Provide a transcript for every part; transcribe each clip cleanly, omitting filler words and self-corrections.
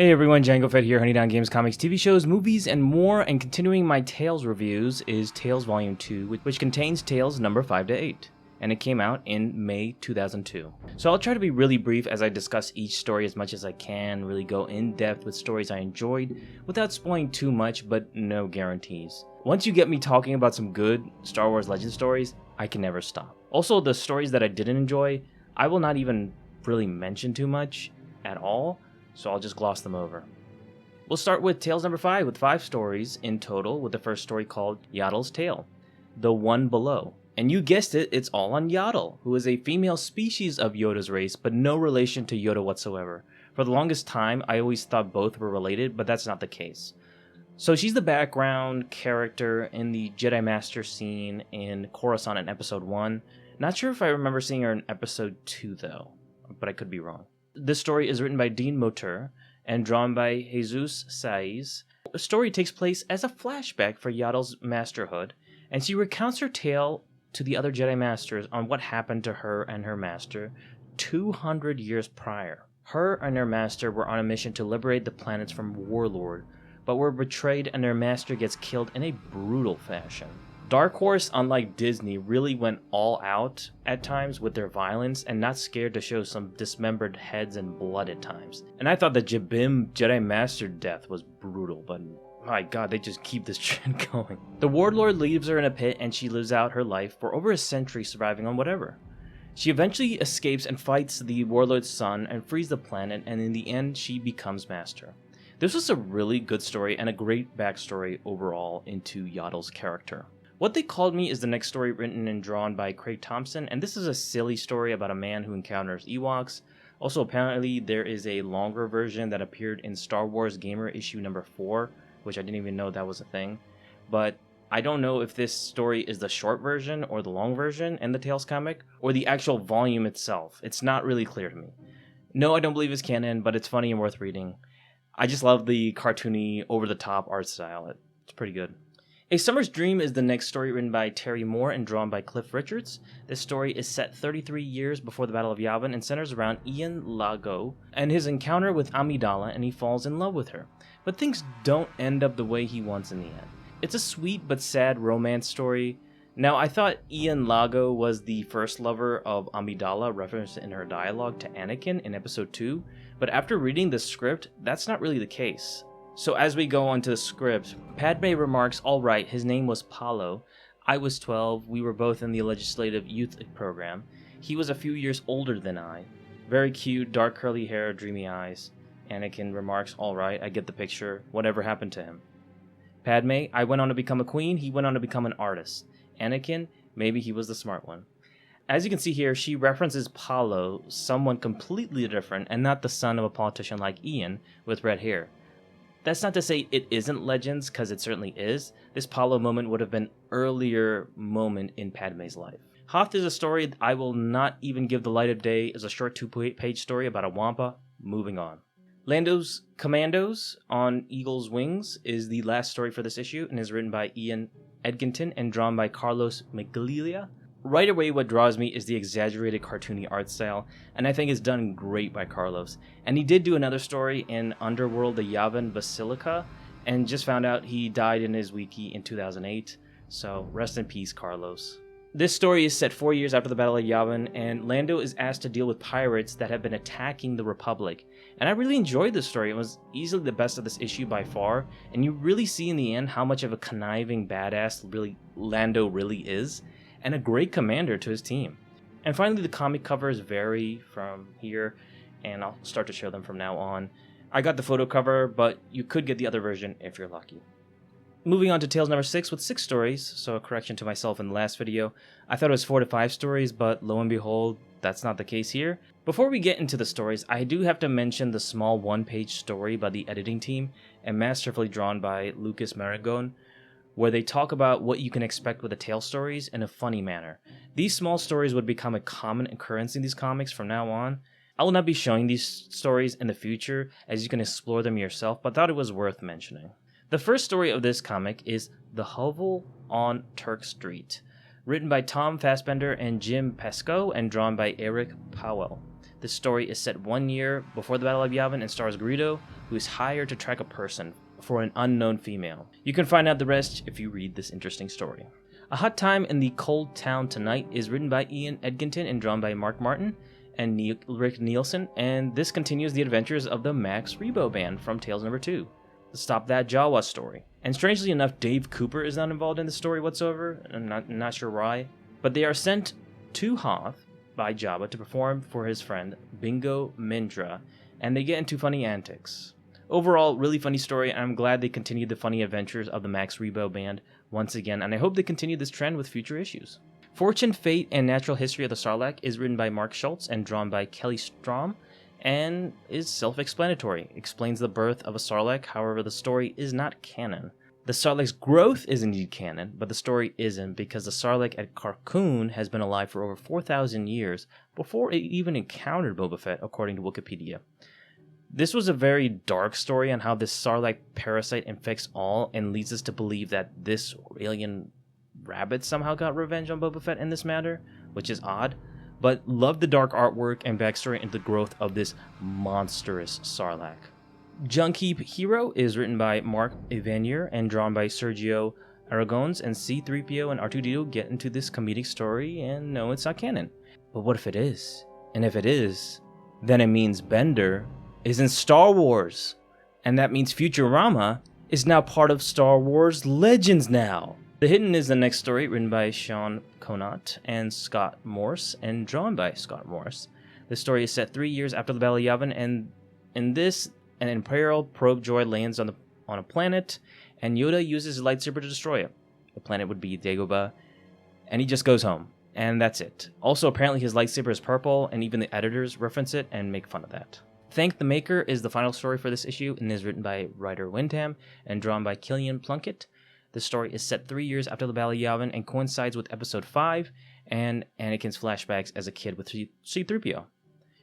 Hey everyone, Django Fett here, Honey Down Games, comics, TV shows, movies, and more, and continuing my Tales reviews is Tales Volume 2, which contains Tales number 5 to 8, and it came out in May 2002. So I'll try to be really brief as I discuss each story as much as I can, really go in depth with stories I enjoyed, without spoiling too much, but no guarantees. Once you get me talking about some good Star Wars Legend stories, I can never stop. Also, the stories that I didn't enjoy, I will not even really mention too much at all, so I'll just gloss them over. We'll start with Tales number 5 with 5 stories in total, with the first story called Yaddle's Tale, The One Below. And you guessed it, it's all on Yaddle, who is a female species of Yoda's race, but no relation to Yoda whatsoever. For the longest time, I always thought both were related, but that's not the case. So she's the background character in the Jedi Master scene in Coruscant in Episode 1. Not sure if I remember seeing her in Episode 2 though, but I could be wrong. This story is written by Dean Moteur and drawn by Jesus Saiz. The story takes place as a flashback for Yaddle's masterhood, and she recounts her tale to the other Jedi Masters on what happened to her and her master 200 years prior. Her and her master were on a mission to liberate the planets from Warlord, but were betrayed and their master gets killed in a brutal fashion. Dark Horse, unlike Disney, really went all out at times with their violence and not scared to show some dismembered heads and blood at times. And I thought the Jabim Jedi Master death was brutal, but my god, they just keep this trend going. The Warlord leaves her in a pit and she lives out her life for over a century surviving on whatever. She eventually escapes and fights the Warlord's son and frees the planet, and in the end she becomes master. This was a really good story and a great backstory overall into Yaddle's character. What They Called Me is the next story written and drawn by Craig Thompson, and this is a silly story about a man who encounters Ewoks. Also, apparently there is a longer version that appeared in Star Wars Gamer issue number 4, which I didn't even know that was a thing. But I don't know if this story is the short version or the long version in the Tales comic, or the actual volume itself. It's not really clear to me. No, I don't believe it's canon, but it's funny and worth reading. I just love the cartoony, over-the-top art style. It's pretty good. A Summer's Dream is the next story written by Terry Moore and drawn by Cliff Richards. This story is set 33 years before the Battle of Yavin and centers around Ian Lago and his encounter with Amidala, and he falls in love with her. But things don't end up the way he wants in the end. It's a sweet but sad romance story. Now, I thought Ian Lago was the first lover of Amidala, referenced in her dialogue to Anakin in Episode 2, but after reading the script, that's not really the case. So as we go on to the script, Padme remarks, "Alright, his name was Paulo. I was 12, we were both in the legislative youth program. He was a few years older than I. Very cute, dark curly hair, dreamy eyes." Anakin remarks, "Alright, I get the picture. Whatever happened to him?" Padme, "I went on to become a queen, he went on to become an artist." Anakin, "Maybe he was the smart one." As you can see here, she references Paulo, someone completely different and not the son of a politician like Ian with red hair. That's not to say it isn't Legends, because it certainly is. This Paulo moment would have been an earlier moment in Padme's life. Hoth is a story I will not even give the light of day. It's a short 2-page story about a Wampa. Moving on. Lando's Commandos on Eagle's Wings is the last story for this issue and is written by Ian Edginton and drawn by Carlos Miglilia. Right away, what draws me is the exaggerated cartoony art style, and I think it's done great by Carlos. And he did do another story in Underworld, the Yavin Basilica, and just found out he died in his wiki in 2008, so rest in peace, Carlos. This story is set 4 years after the Battle of Yavin, and Lando is asked to deal with pirates that have been attacking the Republic. And I really enjoyed this story. It was easily the best of this issue by far, and you really see in the end how much of a conniving badass Lando really is, and a great commander to his team. And finally, the comic covers vary from here, and I'll start to show them from now on. I got the photo cover, but you could get the other version if you're lucky. Moving on to Tales number 6 with 6 stories, so a correction to myself in the last video. I thought it was 4 to 5 stories, but lo and behold, that's not the case here. Before we get into the stories, I do have to mention the small 1-page story by the editing team and masterfully drawn by Lucas Maragon, where they talk about what you can expect with the Tale stories in a funny manner. These small stories would become a common occurrence in these comics from now on. I will not be showing these stories in the future, as you can explore them yourself, but thought it was worth mentioning. The first story of this comic is The Hovel on Turk Street, written by Tom Fassbender and Jim Pesco and drawn by Eric Powell. This story is set 1 year before the Battle of Yavin and stars Greedo, who is hired to track a person for an unknown female. You can find out the rest if you read this interesting story. A Hot Time in the Cold Town Tonight is written by Ian Edginton and drawn by Mark Martin and Rick Nielsen, and this continues the adventures of the Max Rebo Band from Tales number 2. The Stop That Jawa story. And strangely enough, Dave Cooper is not involved in the story whatsoever. I'm not sure why. But they are sent to Hoth by Jabba to perform for his friend Bingo Mindra, and they get into funny antics. Overall, really funny story, and I'm glad they continued the funny adventures of the Max Rebo Band once again, and I hope they continue this trend with future issues. Fortune, Fate, and Natural History of the Sarlacc is written by Mark Schultz and drawn by Kelly Strom, and is self-explanatory. Explains the birth of a Sarlacc, however the story is not canon. The Sarlacc's growth is indeed canon, but the story isn't, because the Sarlacc at Carkoon has been alive for over 4,000 years before it even encountered Boba Fett, according to Wikipedia. This was a very dark story on how this Sarlacc parasite infects all and leads us to believe that this alien rabbit somehow got revenge on Boba Fett in this matter, which is odd, but love the dark artwork and backstory into the growth of this monstrous Sarlacc. Junkie Hero is written by Mark Evanier and drawn by Sergio Aragones, and C-3PO and R2-D2 get into this comedic story, and no, it's not canon. But what if it is? And if it is, then it means Bender is in Star Wars, and that means Futurama is now part of Star Wars Legends now. The Hidden is the next story, written by Sean Conant and Scott Morse, and drawn by Scott Morse. The story is set 3 years after the Battle of Yavin, and in this, an Imperial probe droid lands on a planet, and Yoda uses his lightsaber to destroy it. The planet would be Dagobah, and he just goes home, and that's it. Also, apparently his lightsaber is purple, and even the editors reference it and make fun of that. Thank the Maker is the final story for this issue, and is written by Ryder Windham and drawn by Killian Plunkett. The story is set 3 years after the Battle of Yavin and coincides with Episode 5 and Anakin's flashbacks as a kid with C-3PO.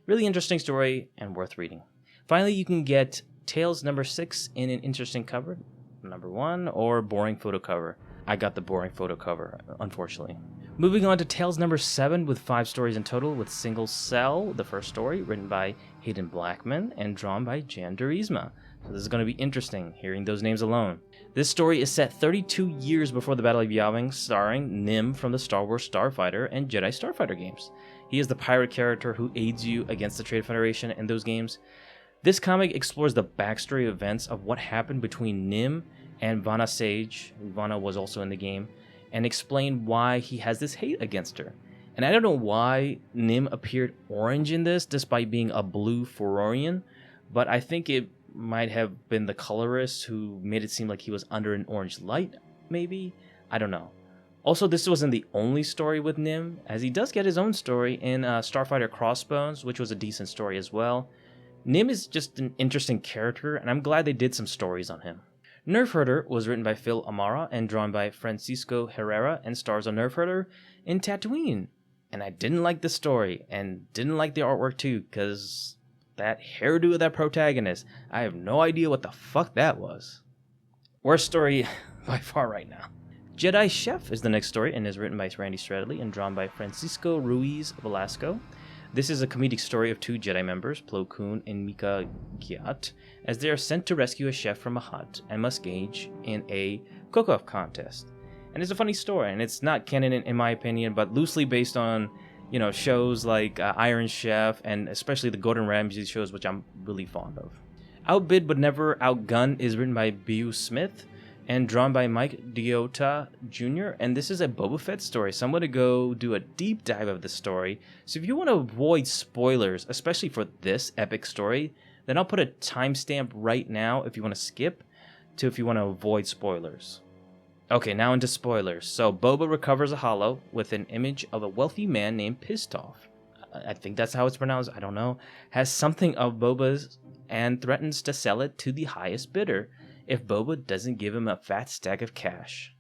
Really interesting story and worth reading. Finally, you can get Tales number 6 in an interesting cover, number 1, or boring photo cover. I got the boring photo cover, unfortunately. Moving on to Tales number 7 with 5 stories in total, with Single Cell, the first story, written by Hayden Blackman and drawn by Jan Duursema. So this is going to be interesting, hearing those names alone. This story is set 32 years before the Battle of Yavin, starring Nim from the Star Wars Starfighter and Jedi Starfighter games. He is the pirate character who aids you against the Trade Federation in those games. This comic explores the backstory events of what happened between Nim and Vanna Sage, Vanna was also in the game, and explain why he has this hate against her. And I don't know why Nim appeared orange in this, despite being a blue Furorian, but I think it might have been the colorist who made it seem like he was under an orange light, maybe? I don't know. Also, this wasn't the only story with Nim, as he does get his own story in Starfighter Crossbones, which was a decent story as well. Nim is just an interesting character, and I'm glad they did some stories on him. Nerf Herder was written by Phil Amara and drawn by Francisco Herrera and stars a Nerf Herder in Tatooine. And I didn't like the story, and didn't like the artwork too, because that hairdo of that protagonist, I have no idea what the fuck that was. Worst story by far right now. Jedi Chef is the next story and is written by Randy Stradley and drawn by Francisco Ruiz Velasco. This is a comedic story of 2 Jedi members, Plo Koon and Mika Gyat, as they are sent to rescue a chef from a hut and must engage in a cook-off contest. And it's a funny story, and it's not canon in my opinion, but loosely based on, shows like Iron Chef and especially the Gordon Ramsay shows, which I'm really fond of. Outbid But Never Outgunned is written by B.U. Smith and drawn by Mike Diota Jr., and this is a Boba Fett story, so I'm going to go do a deep dive of the story. So if you want to avoid spoilers, especially for this epic story, then I'll put a timestamp right now if you want to skip to if you want to avoid spoilers. Okay, now into spoilers. So Boba recovers a holo with an image of a wealthy man named Pistoff. I think that's how it's pronounced, I don't know. Has something of Boba's and threatens to sell it to the highest bidder if Boba doesn't give him a fat stack of cash.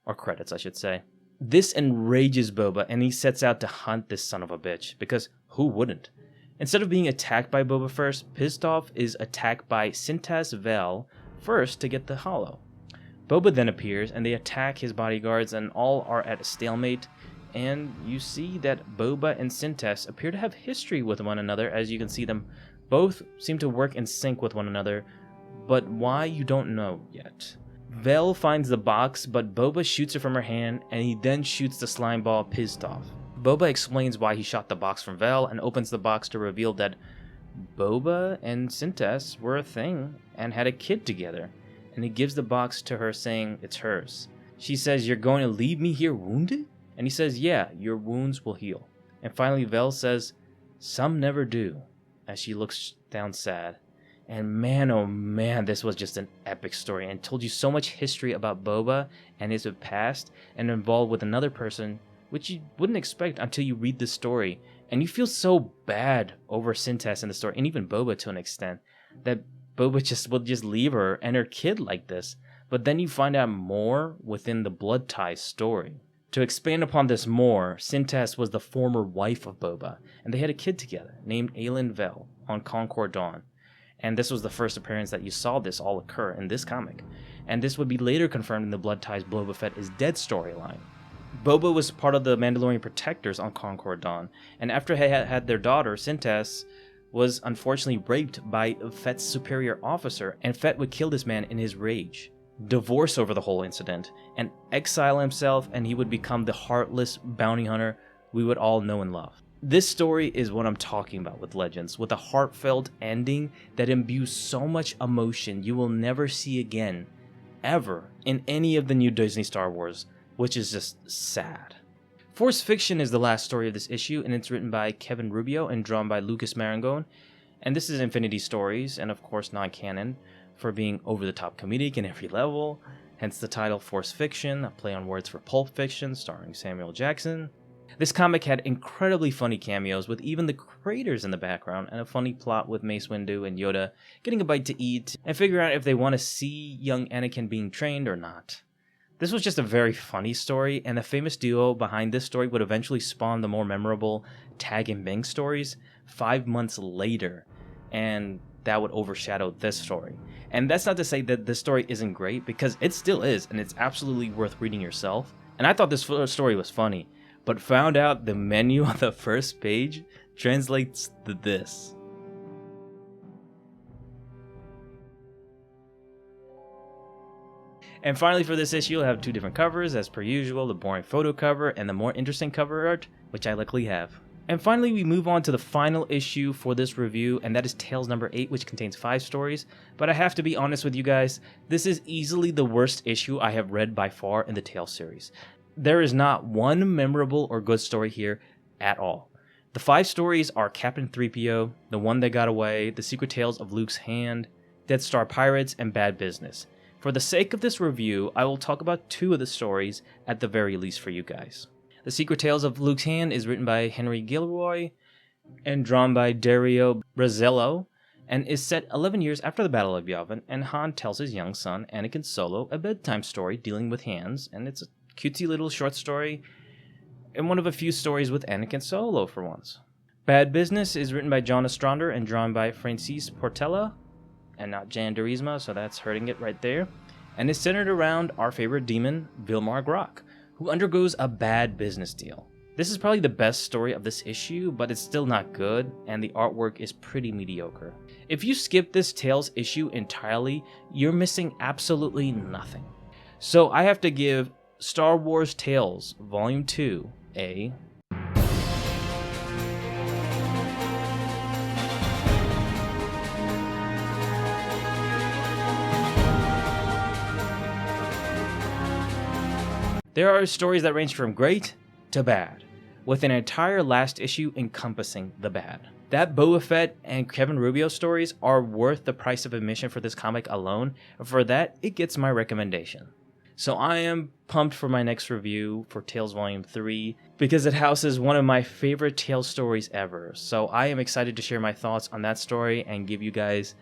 Or credits, I should say. This enrages Boba, and he sets out to hunt this son of a bitch, because who wouldn't? Instead of being attacked by Boba first, Pistoff is attacked by Sintas Vel first to get the holo. Boba then appears, and they attack his bodyguards, and all are at a stalemate. and you see that Boba and Sintas appear to have history with one another, as you can see them both seem to work in sync with one another, but why you don't know yet. Vel finds the box, but Boba shoots it from her hand, and he then shoots the slime ball pissed off. Boba explains why he shot the box from Vel and opens the box to reveal that Boba and Sintas were a thing and had a kid together, and he gives the box to her saying it's hers. She says, "You're going to leave me here wounded?" And he says, "Yeah, your wounds will heal." And finally Vel says, "Some never do," as she looks down sad. And man, oh man, this was just an epic story and told you so much history about Boba and his past and involved with another person, which you wouldn't expect until you read this story. And you feel so bad over Sintas in the story, and even Boba to an extent, that Boba will just leave her and her kid like this. But then you find out more within the Blood Ties story. To expand upon this more, Sintas was the former wife of Boba, and they had a kid together named Aelin Vel on Concord Dawn. And this was the first appearance that you saw this all occur in this comic. And this would be later confirmed in the Blood Ties Boba Fett is Dead storyline. Boba was part of the Mandalorian Protectors on Concord Dawn, and after they had their daughter, Sintas was unfortunately raped by Fett's superior officer, and Fett would kill this man in his rage, divorce over the whole incident, and exile himself, and he would become the heartless bounty hunter we would all know and love. This story is what I'm talking about with Legends, with a heartfelt ending that imbues so much emotion you will never see again, ever, in any of the new Disney Star Wars, which is just sad. Force Fiction is the last story of this issue, and it's written by Kevin Rubio and drawn by Lucas Marangone. And this is Infinity Stories, and of course non-canon, for being over-the-top comedic in every level, hence the title Force Fiction, a play on words for Pulp Fiction, starring Samuel Jackson. This comic had incredibly funny cameos, with even the creators in the background, and a funny plot with Mace Windu and Yoda getting a bite to eat, and figuring out if they want to see young Anakin being trained or not. This was just a very funny story, and the famous duo behind this story would eventually spawn the more memorable Tag and Bing stories 5 months later, and that would overshadow this story. And that's not to say that this story isn't great, because it still is, and it's absolutely worth reading yourself. And I thought this story was funny, but found out the menu on the first page translates to this. And finally, for this issue, you'll have two different covers, as per usual, the boring photo cover and the more interesting cover art, which I luckily have. And finally, we move on to the final issue for this review, and that is Tales number 8, which contains 5 stories. But I have to be honest with you guys, this is easily the worst issue I have read by far in the Tales series. There is not one memorable or good story here at all. The 5 stories are Captain 3PO, The One That Got Away, The Secret Tales of Luke's Hand, Death Star Pirates, and Bad Business. For the sake of this review, I will talk about 2 of the stories at the very least for you guys. The Secret Tales of Luke's Hand is written by Henry Gilroy and drawn by Dario Brazello, and is set 11 years after the Battle of Yavin, and Han tells his young son, Anakin Solo, a bedtime story dealing with hands, and it's a cutesy little short story, and one of a few stories with Anakin Solo for once. Bad Business is written by John Ostrander and drawn by Francis Portela, and not Jan Durisma, so that's hurting it right there, and is centered around our favorite demon, Vilmar Grok, who undergoes a bad business deal. This is probably the best story of this issue, but it's still not good, and the artwork is pretty mediocre. If you skip this Tales issue entirely, you're missing absolutely nothing. So I have to give Star Wars Tales Volume 2 a... There are stories that range from great to bad, with an entire last issue encompassing the bad. That Boba Fett and Kevin Rubio stories are worth the price of admission for this comic alone. For that, it gets my recommendation. So I am pumped for my next review for Tales Volume 3, because it houses one of my favorite Tales stories ever. So I am excited to share my thoughts on that story and give you guys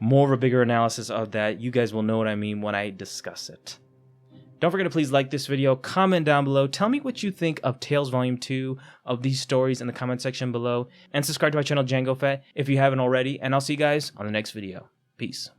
more of a bigger analysis of that. You guys will know what I mean when I discuss it. Don't forget to please like this video, comment down below, tell me what you think of Tales Volume 2 of these stories in the comment section below, and subscribe to my channel Django Fett if you haven't already, and I'll see you guys on the next video. Peace.